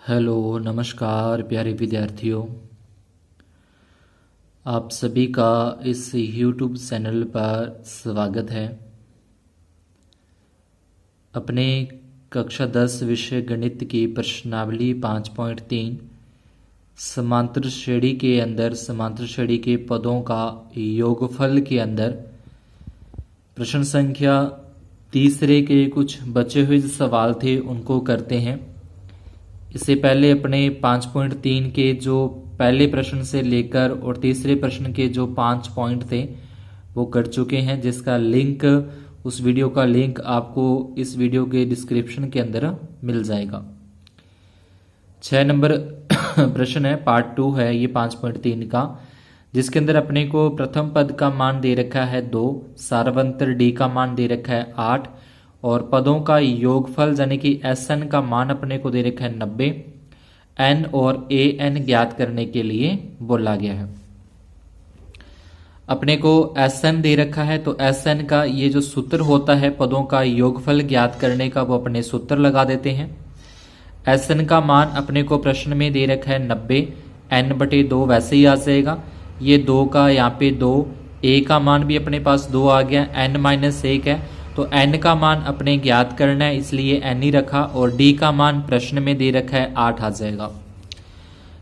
Hello नमस्कार प्यारे विद्यार्थियों, आप सभी का इस YouTube चैनल पर स्वागत है। अपने कक्षा 10 विषय गणित की प्रश्नावली 5.3 समांतर श्रेणी के अंदर समांतर श्रेणी के पदों का योगफल के अंदर प्रश्न संख्या तीसरे के कुछ बचे हुए सवाल थे उनको करते हैं। इससे पहले अपने 5.3 के जो पहले प्रश्न से लेकर और तीसरे प्रश्न के जो 5 पॉइंट थे वो कर चुके हैं, जिसका लिंक उस वीडियो का लिंक आपको इस वीडियो के डिस्क्रिप्शन के अंदर मिल जाएगा। 6 नंबर प्रश्न है, पार्ट 2 है ये 5.3 का, जिसके अंदर अपने को प्रथम पद का मान दे रखा है 2, सार्वंतर डी का मान दे रखा है 8 और पदों का योगफल यानी कि SN का मान अपने को दे रखा है 90। N और AN ज्ञात करने के लिए बोला गया है। अपने को SN दे रखा है तो SN का ये जो सूत्र होता है पदों का योगफल ज्ञात करने का, वो अपने सूत्र लगा देते हैं। SN का मान अपने को प्रश्न में दे रखा है 90, N/2 वैसे ही आ जाएगा। ये 2 का यहाँ पे 2, A का मान भी अपने पास 2 आ गया, N-1 है तो N का मान अपने ज्ञात करना है, इसलिए N ही रखा और D का मान प्रश्न में दे रखा है 8 आ जाएगा।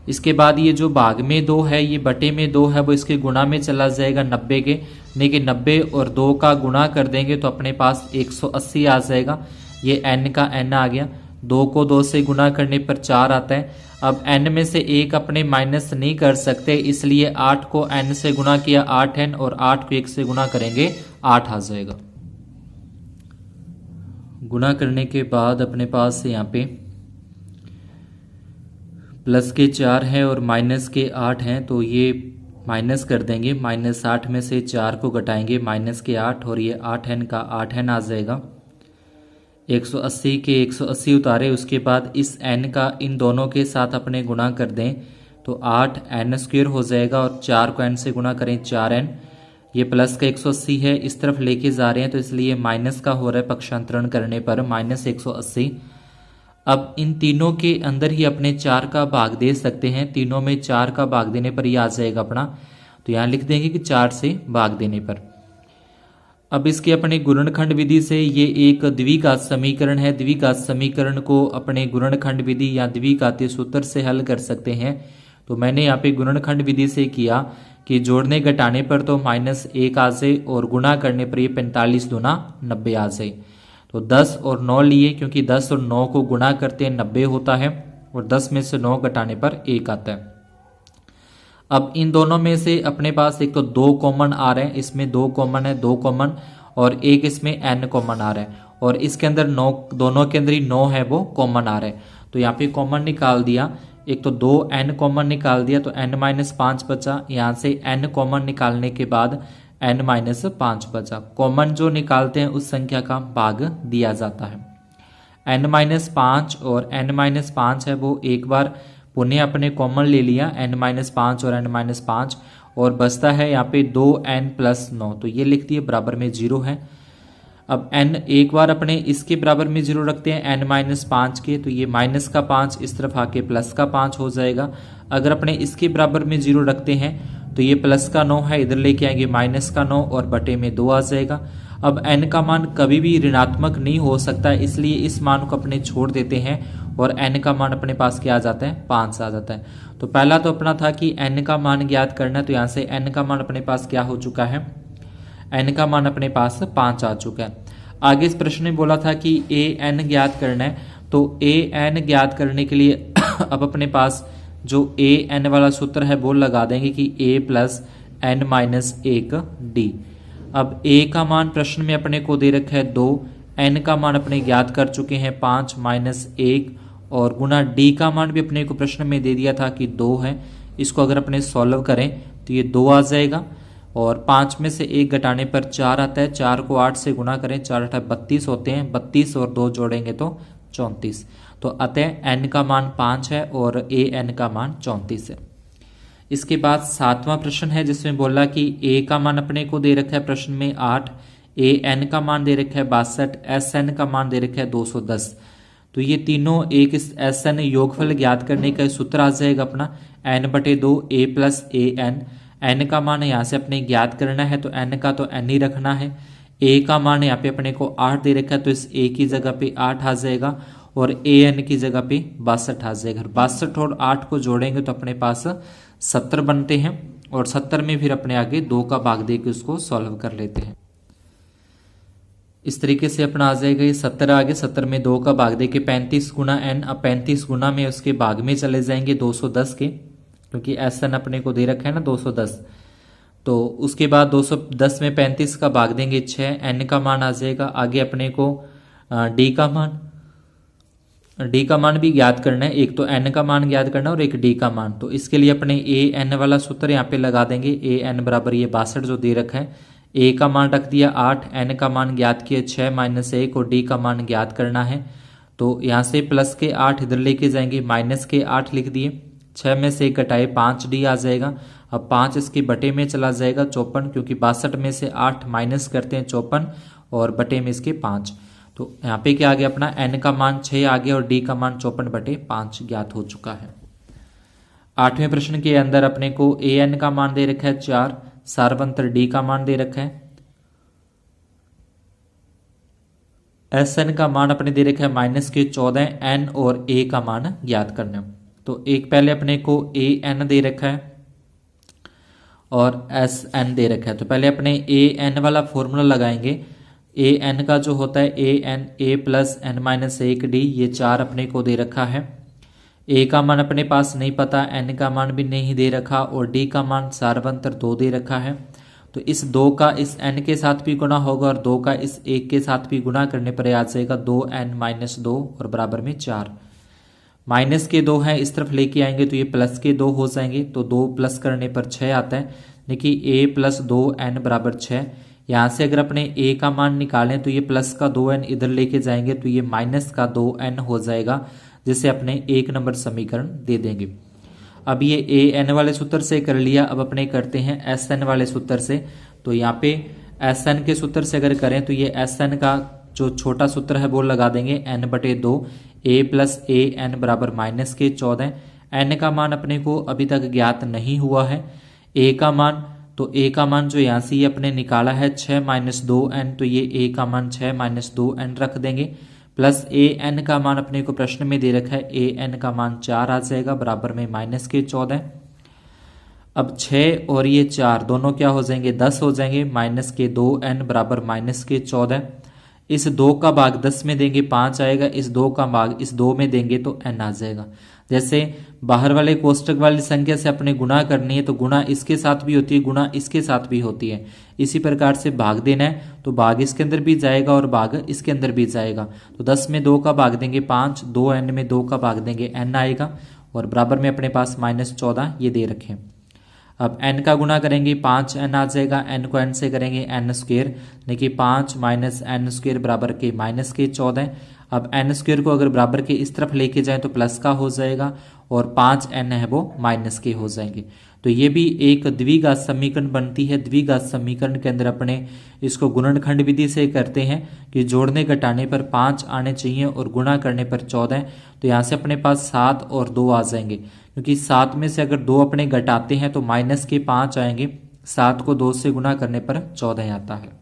इसके बाद ये जो भाग में 2 है, ये बटे में 2 है, वो इसके गुणा में चला जाएगा 90 के, लेकिन 90 और 2 का गुणा कर देंगे तो अपने पास 180 आ जाएगा। ये N का N आ गया, 2 को 2 से गुणा करने पर 4 आता है। अब N में से 1 अपने माइनस नहीं कर सकते, इसलिए 8 को N से गुणा किया 8N और 8 को 1 से गुणा करेंगे 8 आ जाएगा। गुणा करने के बाद अपने पास यहाँ पे प्लस के 4 हैं और माइनस के 8 हैं, तो ये माइनस कर देंगे। -8 में से 4 को घटाएंगे, माइनस के 8 और ये 8N का 8N आ जाएगा। 180 के 180 उतारे, उसके बाद इस N का इन दोनों के साथ अपने गुणा कर दें तो 8N² हो जाएगा और 4 को N से गुणा करें 4N। ये प्लस का 180 है, इस तरफ लेके जा रहे हैं तो इसलिए माइनस का हो रहा है, पक्षांतरण करने पर -180। अब इन तीनों के अंदर ही अपने 4 का भाग दे सकते हैं, तीनों में 4 का भाग देने पर ये आ जाएगा अपना, तो यहाँ लिख देंगे कि 4 से भाग देने पर। अब इसके अपने गुणनखंड विधि से ये एक द्विघात समीकरण है, द्विघात समीकरण को अपने गुणनखंड विधि या द्विघातीय सूत्र से हल कर सकते हैं। तो मैंने यहाँ पे गुणनखंड विधि से किया कि जोड़ने घटाने पर तो -1 आ जाए और गुणा करने पर ये 45 दूना 90 आ जाए। तो 10 और 9 लिए, क्योंकि 10 और 9 को गुणा करते हैं 90 होता है और 10 में से 9 घटाने पर 1 आता है। अब इन दोनों में से अपने पास एक तो 2 कॉमन आ रहे हैं, इसमें 2 कॉमन है, 2 कॉमन और एक इसमें N कॉमन आ रहा है और इसके अंदर 9, दोनों के अंदर ही 9 है वो कॉमन आ रहा है। तो यहाँ पे कॉमन निकाल दिया, एक तो 2N कॉमन निकाल दिया तो N-5 बचा, यहाँ से N कॉमन निकालने के बाद N-5 बचा। कॉमन जो निकालते हैं उस संख्या का भाग दिया जाता है। N-5 और N-5 है वो एक बार पुनः अपने कॉमन ले लिया, N-5 और N-5 और बचता है यहाँ पे 2N+9, तो ये लिख दिए बराबर में 0 है। अब N एक बार अपने इसके बराबर में 0 रखते हैं N-5 के, तो ये माइनस का 5 इस तरफ आके प्लस का 5 हो जाएगा। अगर अपने इसके बराबर में 0 रखते हैं तो ये प्लस का 9 है, इधर लेके आएंगे माइनस का 9 और बटे में 2 आ जाएगा। अब N का मान कभी भी ऋणात्मक नहीं हो सकता, इसलिए इस मान को अपने छोड़ देते हैं और N का मान अपने पास क्या आ जाता है, 5 आ जाता है। तो पहला तो अपना था कि N का मान ज्ञात करना है, तो यहाँ से N का मान अपने पास क्या हो चुका है, N का मान अपने पास 5 आ चुका है। आगे इस प्रश्न में बोला था कि AN ज्ञात करना है, तो AN ज्ञात करने के लिए अब अपने पास जो AN वाला सूत्र है वो लगा देंगे कि A + N-1D। अब A का मान प्रश्न में अपने को दे रखा है 2, N का मान अपने ज्ञात कर चुके हैं 5 - 1 और गुना D का मान भी अपने को प्रश्न में दे दिया था कि 2 है। इसको अगर अपने सॉल्व करें तो ये 2 आ जाएगा और 5 में से 1 घटाने पर 4 आता है, 4 को 8 से गुणा करें, 4 × 32 होते हैं, 32 और 2 जोड़ेंगे तो 34। तो अतः N का मान 5 है और AN का मान 34 है। इसके बाद 7वां प्रश्न है जिसमें बोला कि A का मान अपने को दे रखा है प्रश्न में 8, AN का मान दे रखा है 62, SN का मान दे रखा है 210। तो ये तीनों एक इस एस एन योगफल ज्ञात करने का सूत्र आ जाएगा अपना n/2 a plus A N. N का मान यहाँ से अपने ज्ञात करना है तो एन का तो एन ही रखना है। ए का मान यहाँ पे अपने को 8 दे रखा है तो इस ए की जगह पे 8 आ जाएगा और ए एन की जगह पे 62 आ जाएगा। 62 और 8 को जोड़ेंगे तो अपने पास 70 बनते हैं और 70 में फिर अपने आगे 2 का भाग दे के उसको सॉल्व कर लेते हैं। इस तरीके से अपना आ जाएगा ये 70 आगे, 70 में 2 का भाग दे के 35 गुना एन। अब 35 गुना में उसके भाग में चले जाएंगे 210 के, क्योंकि एस एन अपने को दे रखा है ना 210। तो उसके बाद 210 में 35 का भाग देंगे 6, एन का मान आ जाएगा। आगे अपने को डी का मान भी ज्ञात करना है, एक तो एन का मान ज्ञात करना है और एक डी का मान। तो इसके लिए अपने ए एन वाला सूत्र यहाँ पे लगा देंगे। ए एन बराबर ये 62 जो दे रखा है, ए का मान रख दिया 8, एन का मान ज्ञात किया 6 माइनस 1 और डी का मान ज्ञात करना है। तो यहाँ से प्लस के 8 इधर लेके जाएंगे, माइनस के 8 लिख दिए, 6 में से 1 घटाए 5 डी आ जाएगा। अब 5 इसके बटे में चला जाएगा 54, क्योंकि 62 में से 8 माइनस करते हैं 54 और बटे में इसके 5। तो यहाँ पे क्या आ गया अपना एन का मान 6 आ गया और डी का मान 54/5 ज्ञात हो चुका है। 8वें प्रश्न के अंदर अपने को ए एन का मान दे रखा है 4, सार्वंतर डी का मान दे रखा है, एस एन का मान अपने दे रखा है -14, एन और ए का मान ज्ञात करना है। तो एक पहले अपने को ए एन दे रखा है और एस एन दे रखा है। तो पहले अपने ए एन वाला फॉर्मूला लगाएंगे। ए एन का जो होता है A N A plus N minus 1 D, ये 4 अपने को दे रखा है। ए का मान अपने पास नहीं पता, एन का मान भी नहीं दे रखा और डी का मान सार्वंतर 2 दे रखा है। तो इस 2 का इस n के साथ भी गुना होगा और 2 का इस 1 के साथ भी गुना करने पर आ जाएगा 2n-2 और बराबर में 4। माइनस के 2 हैं, इस तरफ लेके आएंगे तो ये प्लस के 2 हो जाएंगे, तो 2 प्लस करने पर 6 आता है। देखिए a + 2n बराबर 6। यहाँ से अगर अपने a का मान निकालें तो ये प्लस का 2n इधर लेके जाएंगे तो ये माइनस का 2n हो जाएगा, जिसे अपने 1 नंबर समीकरण दे देंगे। अब ये ए एन वाले सूत्र से कर लिया, अब अपने करते हैं एस एन वाले सूत्र से। तो यहाँ पे एस एन के सूत्र से अगर करें तो ये एस एन का जो छोटा सूत्र है वो लगा देंगे n/2 a plus A N बराबर -14। एन का मान अपने को अभी तक ज्ञात नहीं हुआ है। ए का मान, तो ए का मान जो यहाँ से ये अपने निकाला है 6 - 2n, तो ये ए का मान 6 - 2n रख देंगे, प्लस ए एन का मान अपने को प्रश्न में दे रखा है, ए एन का मान 4 आ जाएगा बराबर में -14। अब 6 और ये 4 दोनों क्या हो जाएंगे 10 हो जाएंगे, -2n बराबर -14। इस 2 का भाग 10 में देंगे 5 आएगा, इस 2 का भाग इस 2 में देंगे तो n आ जाएगा। जैसे बाहर वाले कोष्टक वाली संख्या से अपने गुणा करनी है तो गुणा इसके साथ भी होती है, गुणा इसके साथ भी होती है। इसी प्रकार से भाग देना है तो भाग इसके अंदर भी जाएगा और भाग इसके अंदर भी जाएगा। तो 10 में 2 का भाग देंगे 5, 2n में 2 का भाग देंगे n आएगा और बराबर में अपने पास -14 ये दे रखे। अब n का गुणा करेंगे 5n आ जाएगा, n को n से करेंगे n², देखिए 5 - n² बराबर के -14। अब n² को अगर बराबर के इस तरफ लेके जाएं तो प्लस का हो जाएगा और 5n है वो माइनस के हो जाएंगे। तो ये भी एक द्विघात समीकरण बनती है। द्विघात समीकरण के अंदर अपने इसको गुणनखंड विधि से करते हैं कि जोड़ने घटाने पर 5 आने चाहिए और गुणा करने पर 14। तो यहाँ से अपने पास 7 और 2 आ जाएंगे, क्योंकि 7 में से अगर 2 अपने घटाते हैं तो -5 आएंगे, 7 को 2 से गुणा करने पर 14 आता है।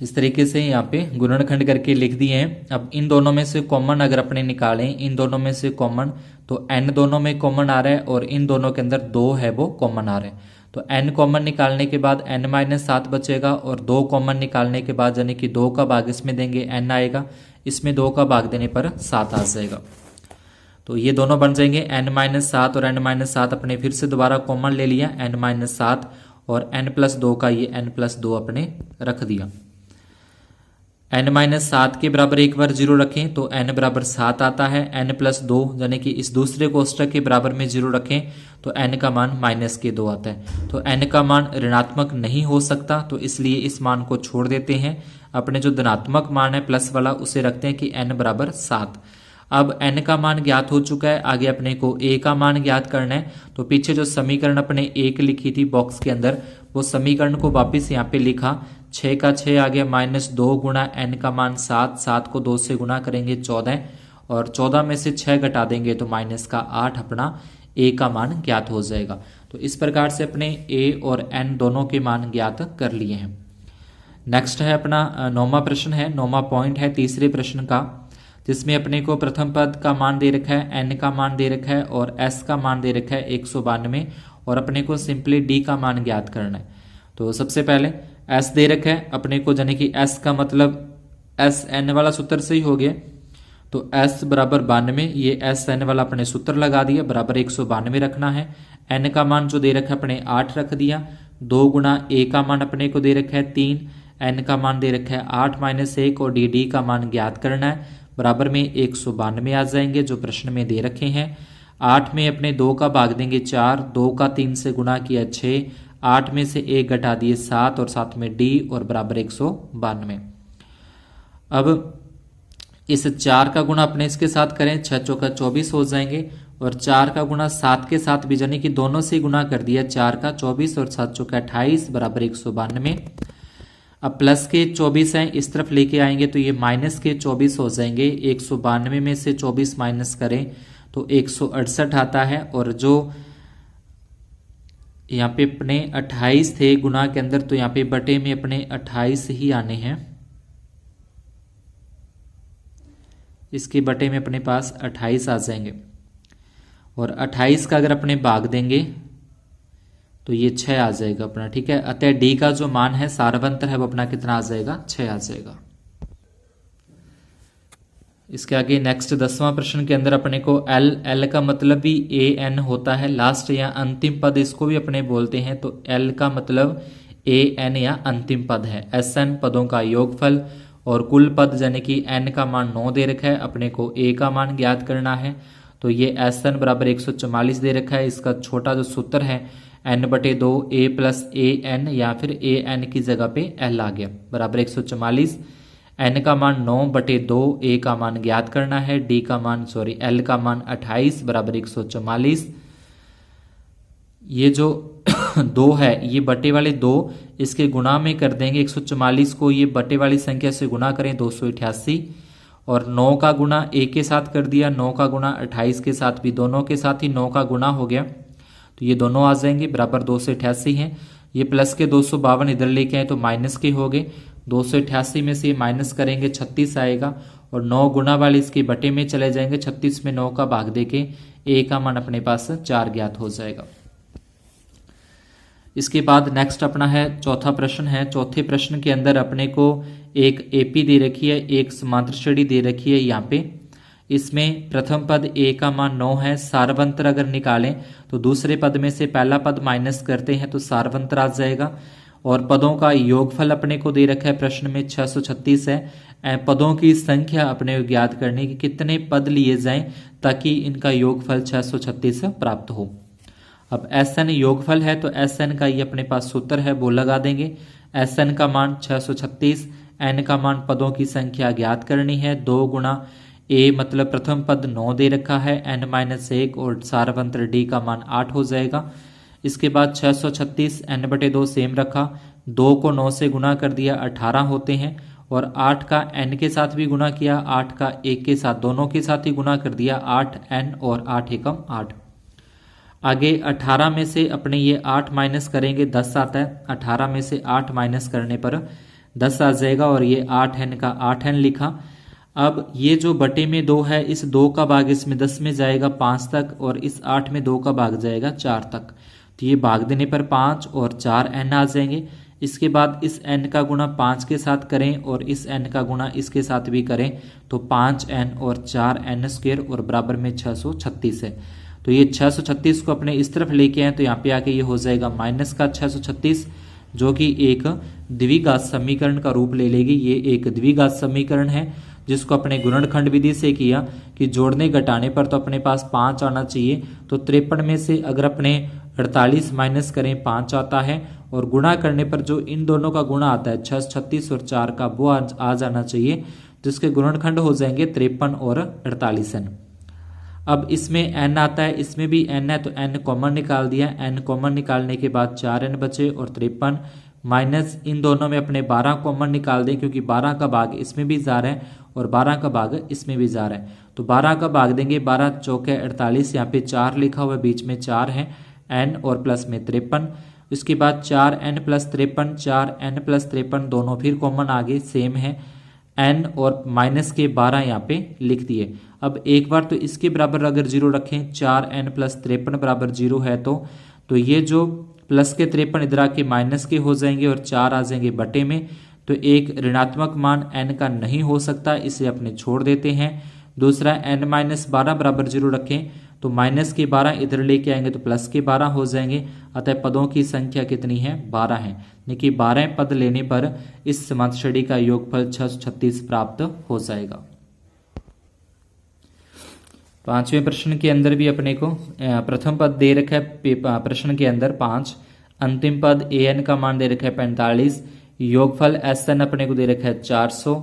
इस तरीके से यहाँ पे गुणनखंड करके लिख दिए हैं। अब इन दोनों में से कॉमन अगर अपने निकालें, इन दोनों में से कॉमन, तो n दोनों में कॉमन आ रहा है और इन दोनों के अंदर 2 है वो कॉमन आ रहे हैं। तो n कॉमन निकालने के बाद n-7 बचेगा और 2 कॉमन निकालने के बाद यानी कि 2 का भाग इसमें देंगे n आएगा, इसमें 2 का भाग देने पर 7 आ जाएगा। तो ये दोनों बन जाएंगे n-7 और n-7 अपने फिर से दोबारा कॉमन ले लिया n-7 और n+2 का ये n+2 अपने रख दिया। n-7 के बराबर एक बार 0 रखें तो n बराबर 7 आता है, n+2 यानी कि इस दूसरे कोष्टक के बराबर में 0 रखें तो n का मान -2 आता है। तो n का मान ऋणात्मक नहीं हो सकता, तो इसलिए इस मान को छोड़ देते हैं। अपने जो धनात्मक मान है प्लस वाला उसे रखते हैं कि n बराबर 7। अब n का मान ज्ञात हो चुका है, आगे अपने को a का मान ज्ञात करना है। तो पीछे जो समीकरण अपने 1 लिखी थी बॉक्स के अंदर, वो समीकरण को वापस यहाँ पे लिखा 6 का 6 आ गया, -2 गुणा n का मान 7, 7 को 2 से गुणा करेंगे 14, और 14 में से 6 घटा देंगे तो -8 अपना a का मान ज्ञात हो जाएगा। तो इस प्रकार से अपने a और n दोनों के मान ज्ञात कर लिए हैं। नेक्स्ट है अपना 9वां प्रश्न है, 9वां पॉइंट है तीसरे प्रश्न का, जिसमें अपने को प्रथम पद का मान दे रखा है, n का मान दे रखा है और s का मान दे रखा है 192, और अपने को सिंपली d का मान ज्ञात करना है। तो सबसे पहले s दे रखा है अपने को, यानी कि s का मतलब s n वाला सूत्र से ही हो गया, तो s बराबर 92, ये s n वाला अपने सूत्र लगा दिया, बराबर 192 रखना है। n का मान जो दे रखा है अपने 8 रख दिया, 2 गुणा a का मान अपने को दे रखा है 3, n का मान दे रखा है 8 - 1 और d का मान ज्ञात करना है, बराबर में 192 आ जाएंगे जो प्रश्न में दे रखे हैं। 8 में अपने 2 का भाग देंगे 4, 2 का 3 से गुणा किया 6, 8 में से 1 घटा दिए 7 और साथ में d और बराबर 192। अब इस 4 का गुणा अपने इसके साथ करें, 6 चौका 24 हो जाएंगे, और 4 का गुणा 7 के साथ भी, यानी कि दोनों से गुणा कर दिया, 4 का 24 और 7 चौका 28 बराबर 192। अब प्लस के 24 हैं, इस तरफ लेके आएंगे तो ये माइनस के 24 हो जाएंगे, 192 में से 24 माइनस करें तो 168 आता है, और जो यहाँ पे अपने 28 थे गुणा के अंदर, तो यहाँ पे बटे में अपने 28 ही आने हैं, इसके बटे में अपने पास 28 आ जाएंगे, और 28 का अगर अपने भाग देंगे तो ये 6 आ जाएगा अपना, ठीक है। अतः d का जो मान है सारवंतर है वो अपना कितना आ जाएगा, 6 आ जाएगा। इसके आगे नेक्स्ट 10वां प्रश्न के अंदर अपने को l का मतलब भी a n होता है, लास्ट या अंतिम पद इसको भी अपने बोलते हैं, तो l का मतलब a n या अंतिम पद है। s n पदों का योगफल और कुल पद, यानी कि n का मान 9 दे रखा है, अपने को a का मान ज्ञात करना है, तो ये s n बराबर 144 दे रखा है। इसका छोटा जो सूत्र है n/2 a + a n, या फिर a n की जगह पे l आ गया, बराबर 144। n का मान 9/2, a का मान ज्ञात करना है, l का मान 28 बराबर 144। ये जो 2 है ये बटे वाले 2 इसके गुणा में कर देंगे, 144 को ये बटे वाली संख्या से गुणा करें 288, और 9 का गुणा a के साथ कर दिया, 9 का गुणा 28 के साथ भी, दोनों के साथ ही 9 का गुणा हो गया, तो ये दोनों आ जाएंगे, बराबर 288 हैं। ये प्लस के 252 इधर लेके आए तो माइनस के हो गए, 288 में से ये माइनस करेंगे 36 आएगा, और 9 गुणा वाले इसके बटे में चले जाएंगे, 36 में 9 का भाग देके a का मान अपने पास 4 ज्ञात हो जाएगा। इसके बाद नेक्स्ट अपना है चौथा प्रश्न है। चौथे प्रश्न के अंदर अपने को एक एपी दे रखी है, एक समांतर श्रेणी दे रखी है यहाँ पे। इसमें प्रथम पद a का मान 9 है, सारवंतर अगर निकालें तो दूसरे पद में से पहला पद माइनस करते हैं तो सारवंतर आ जाएगा, और पदों का योगफल अपने को दे रखा है प्रश्न में 636 है। पदों की संख्या अपने को ज्ञात करने की कितने पद लिए जाएं ताकि इनका योगफल 636 प्राप्त हो। अब Sn योगफल है तो Sn का ये अपने पास सूत्र है वो लगा देंगे। Sn का मान 636, n का मान पदों की संख्या ज्ञात करनी है, 2 गुणा a मतलब प्रथम पद 9 दे रखा है, n-1 और सारवंतर d का मान 8 हो जाएगा। इसके बाद 636 n/2 सेम रखा, 2 को 9 से गुणा कर दिया 18 होते हैं, और 8 का n के साथ भी गुणा किया, 8 का 1 के साथ, दोनों के साथ ही गुणा कर दिया, 8n और 8 एकम 8। आगे 18 में से अपने ये 8 माइनस करेंगे 10 आता है, 18 में से 8 माइनस करने पर 10 आ जाएगा, और ये 8n का 8n लिखा। अब ये जो बटे में 2 है, इस 2 का भाग इसमें 10 में जाएगा 5 तक, और इस 8 में 2 का भाग जाएगा 4 तक, तो ये भाग देने पर 5 और 4n आ जाएंगे। इसके बाद इस n का गुणा 5 के साथ करें और इस n का गुणा इसके साथ भी करें तो 5n और 4n² और बराबर में 636 है। तो ये 636 को अपने इस तरफ लेके आए तो यहाँ पे आके ये हो जाएगा माइनस का 636, जो कि एक द्विघात समीकरण का रूप ले लेगी। ये एक द्विघात समीकरण है जिसको अपने गुणनखंड विधि से किया कि जोड़ने घटाने पर तो अपने पास 5 आना चाहिए, तो 53 में से अगर अपने 48 माइनस करें 5 आता है, और गुणा करने पर जो इन दोनों का गुणा आता है 636 और 4 का वो आ जाना चाहिए, जिसके गुणनखंड हो जाएंगे 53 और 48n। अब इसमें n आता है, इसमें भी n है तो n कॉमन निकाल दिया, n कॉमन निकालने के बाद 4n बचे और 53, माइनस इन दोनों में अपने 12 कॉमन निकाल दें, क्योंकि 12 का भाग इसमें भी जा रहा है और 12 का भाग इसमें भी जा रहा है। तो 12 का भाग देंगे, 12 चौके 48, यहाँ पे 4 लिखा हुआ है, बीच में 4 है, n और प्लस में 53। उसके बाद 4n प्लस 53, 4n प्लस 53 दोनों फिर कॉमन आगे सेम है, n और माइनस के 12 यहाँ पे लिख दिए। अब एक बार तो इसके बराबर अगर 0 रखें, 4n प्लस 53 बराबर 0 है तो ये जो प्लस के 53 इधर आके माइनस के हो जाएंगे और 4 आ जाएंगे बटे में। तो एक ऋणात्मक मान n का नहीं हो सकता, इसे अपने छोड़ देते हैं। दूसरा n माइनस 12 बराबर 0 रखें तो माइनस के 12 इधर लेके आएंगे तो प्लस के 12 हो जाएंगे। अतः पदों की संख्या कितनी है? 12 है। यानी 12 पद लेने पर इस समांतर का योगफल 636 प्राप्त हो जाएगा। पांचवें प्रश्न के अंदर भी अपने को प्रथम पद दे रखा है प्रश्न के अंदर 5, अंतिम पद an का मान दे रखा है 45, योगफल sn अपने को दे रखा है 400।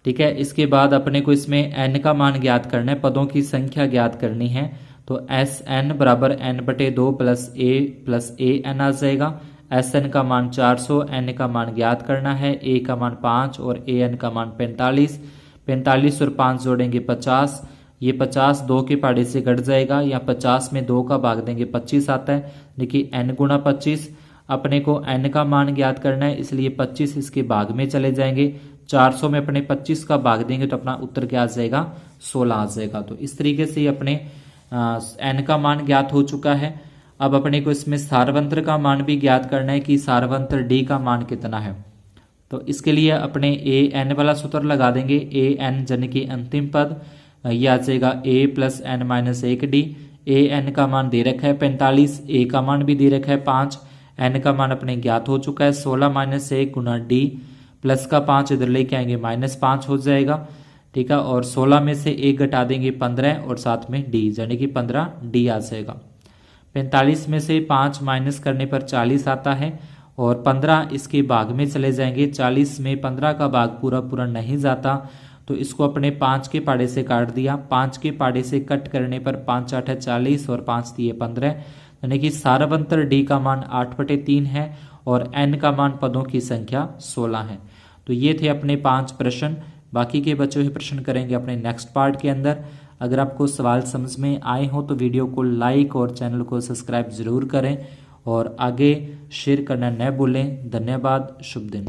ठीक है, इसके बाद अपने को इसमें n का मान ज्ञात करना है, पदों की संख्या ज्ञात करनी है। तो sn बराबर n बटे 2 प्लस a n आ जाएगा। sn का मान 400, n का मान ज्ञात करना है, a का मान 5 और an का मान 45। 45 और 5 जोड़ेंगे 50, ये 50 2 के पहाड़े से कट जाएगा, या 50 में 2 का भाग देंगे 25 आता है। देखिए n गुणा 25, अपने को n का मान ज्ञात करना है, इसलिए 25 इसके भाग में चले जाएंगे। 400 में अपने 25 का भाग देंगे तो अपना उत्तर क्या आ जाएगा? 16 आ जाएगा। तो इस तरीके से अपने n का मान ज्ञात हो चुका है। अब अपने को इसमें सारवंत्र का मान भी ज्ञात करना है कि सारवंत्र d का मान कितना है। तो इसके लिए अपने an वाला सूत्र लगा देंगे, an यानी कि अंतिम पद, यह आ जाएगा a plus n minus 1d। an का मान दे रखा है 45, a का मान भी दे रखा है 5, n का मान अपने ज्ञात हो चुका है 16 माइनस 1 गुना d, प्लस का 5 इधर लेके आएंगे माइनस 5 हो जाएगा। ठीक है, और 16 में से 1 घटा देंगे 15 और साथ में d यानी कि 15d आ जाएगा। 45 में से 5 माइनस करने पर 40 आता है और 15 इसके भाग में चले जाएंगे। 40 में 15 का भाग पूरा पूरा नहीं जाता, तो इसको अपने 5 के पाड़े से काट दिया। 5 के पाड़े से कट करने पर 5 8 40 और 5 दिए 15, यानी कि सारवंतर d का मान 8/3 है और n का मान पदों की संख्या 16 है। तो ये थे अपने 5 प्रश्न। बाकी के बचे हुए प्रश्न करेंगे अपने नेक्स्ट पार्ट के अंदर। अगर आपको सवाल समझ में आए हो तो वीडियो को लाइक और चैनल को सब्सक्राइब जरूर करें और आगे शेयर करना न भूलें। धन्यवाद, शुभ दिन।